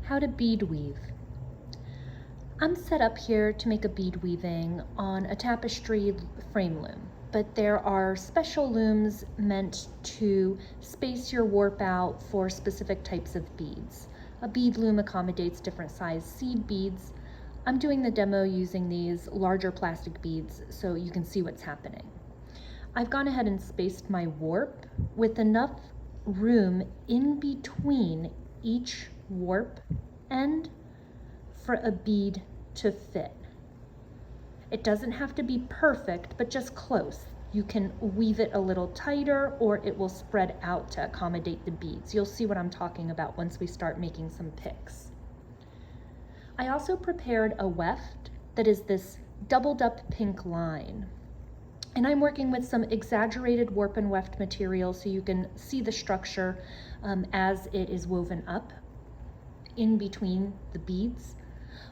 How to bead weave. I'm set up here to make a bead weaving on a tapestry frame loom, but there are special looms meant to space your warp out for specific types of beads. A bead loom accommodates different size seed beads. I'm doing the demo using these larger plastic beads so you can see what's happening. I've gone ahead and spaced my warp with enough room in between each warp end for a bead to fit. It doesn't have to be perfect, but just close. You can weave it a little tighter or it will spread out to accommodate the beads. You'll see what I'm talking about once we start making some picks. I also prepared a weft that is this doubled up pink line. And I'm working with some exaggerated warp and weft material so you can see the structure as it is woven up in between the beads.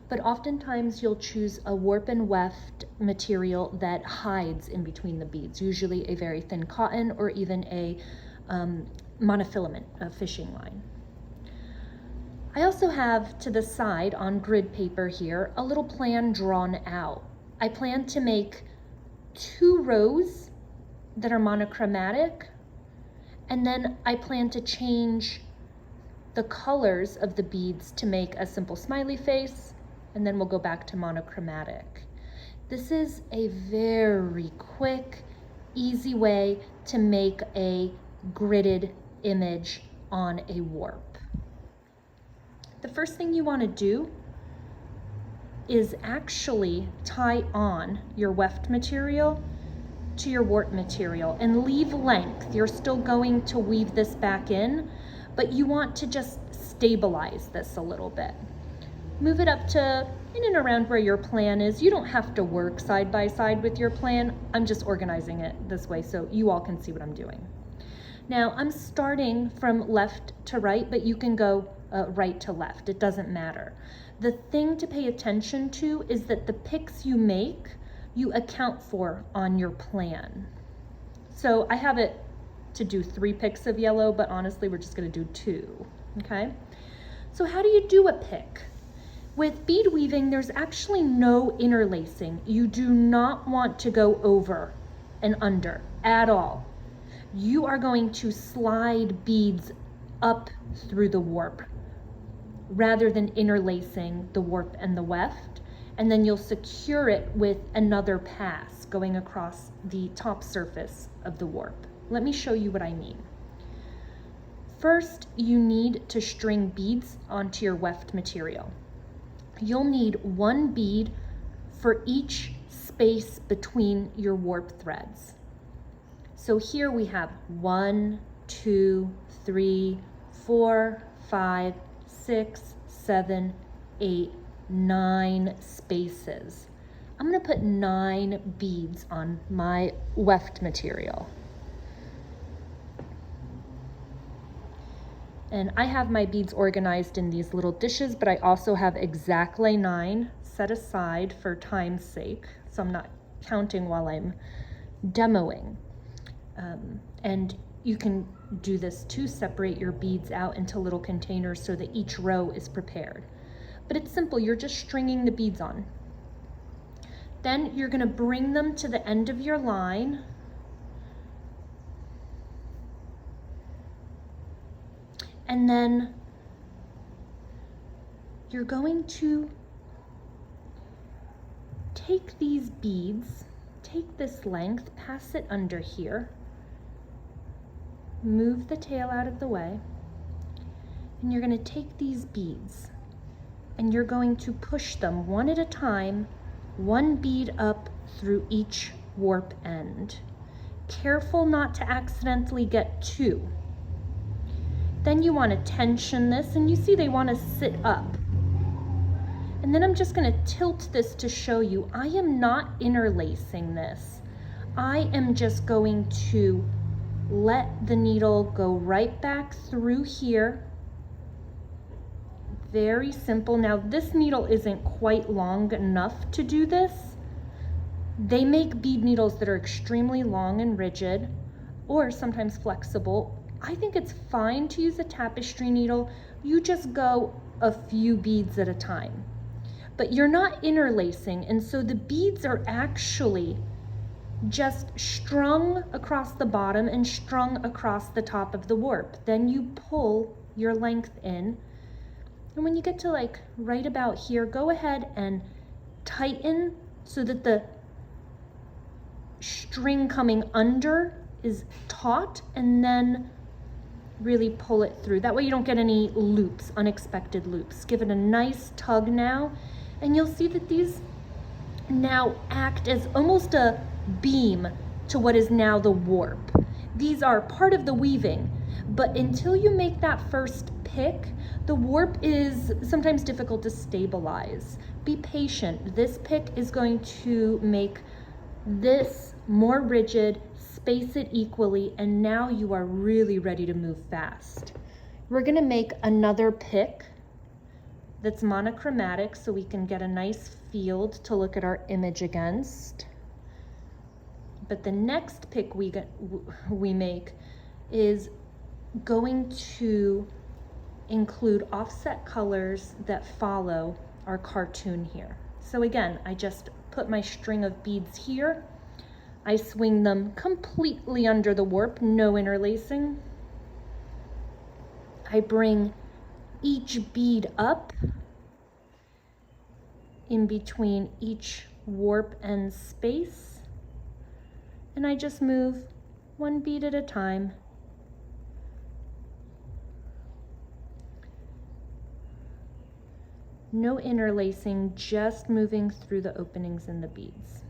But oftentimes you'll choose a warp and weft material that hides in between the beads, usually a very thin cotton or even a monofilament, a fishing line. I also have to the side on grid paper here a little plan drawn out. I plan to make 2 rows that are monochromatic, and then I plan to change the colors of the beads to make a simple smiley face, and then we'll go back to monochromatic. This is a very quick, easy way to make a gridded image on a warp. The first thing you want to do is actually tie on your weft material to your warp material and leave length. You're still going to weave this back in, but you want to just stabilize this a little bit. Move it up to in and around where your plan is. You don't have to work side by side with your plan. I'm just organizing it this way so you all can see what I'm doing. Now I'm starting from left to right, but you can go right to left. It doesn't matter. The thing to pay attention to is that the picks you make, you account for on your plan. So I have it to do 3 picks of yellow, but honestly, we're just gonna do 2, okay? So how do you do a pick? With bead weaving, there's actually no interlacing. You do not want to go over and under at all. You are going to slide beads up through the warp rather than interlacing the warp and the weft, and then you'll secure it with another pass going across the top surface of the warp. Let me show you what I mean. First, you need to string beads onto your weft material. You'll need 1 bead for each space between your warp threads. So here we have 1, 2, 3, 4, 5, 6, 7, 8, 9 spaces. I'm gonna put 9 beads on my weft material. And I have my beads organized in these little dishes, but I also have exactly 9 set aside for time's sake, so I'm not counting while I'm demoing. And you can do this to separate your beads out into little containers so that each row is prepared. But it's simple, you're just stringing the beads on. Then you're gonna bring them to the end of your line. And then you're going to take these beads, take this length, pass it under here, move the tail out of the way, and you're going to take these beads and you're going to push them one at a time, 1 bead up through each warp end. Careful not to accidentally get 2. Then you want to tension this, and you see they want to sit up. And then I'm just going to tilt this to show you I am not interlacing this. I am just going to let the needle go right back through here. Very simple. Now this needle isn't quite long enough to do this. They make bead needles that are extremely long and rigid, or sometimes flexible, I think it's fine to use a tapestry needle. You just go a few beads at a time. But you're not interlacing, and so the beads are actually just strung across the bottom and strung across the top of the warp. Then you pull your length in, and when you get to like right about here, go ahead and tighten so that the string coming under is taut, and then really pull it through. That way you don't get any loops, unexpected loops. Give it a nice tug now, and you'll see that these now act as almost a beam to what is now the warp. These are part of the weaving, but until you make that first pick, the warp is sometimes difficult to stabilize. Be patient. This pick is going to make this more rigid, space it equally, and now you are really ready to move fast. We're gonna make another pick that's monochromatic so we can get a nice field to look at our image against. But the next pick we make is going to include offset colors that follow our cartoon here. So again, I just put my string of beads here. I swing them completely under the warp, no interlacing. I bring each bead up in between each warp and space, and I just move one bead at a time. No interlacing, just moving through the openings in the beads.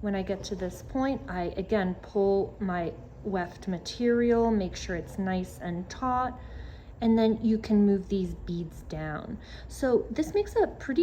When I get to this point, I again pull my weft material, make sure it's nice and taut, and then you can move these beads down. So this makes a pretty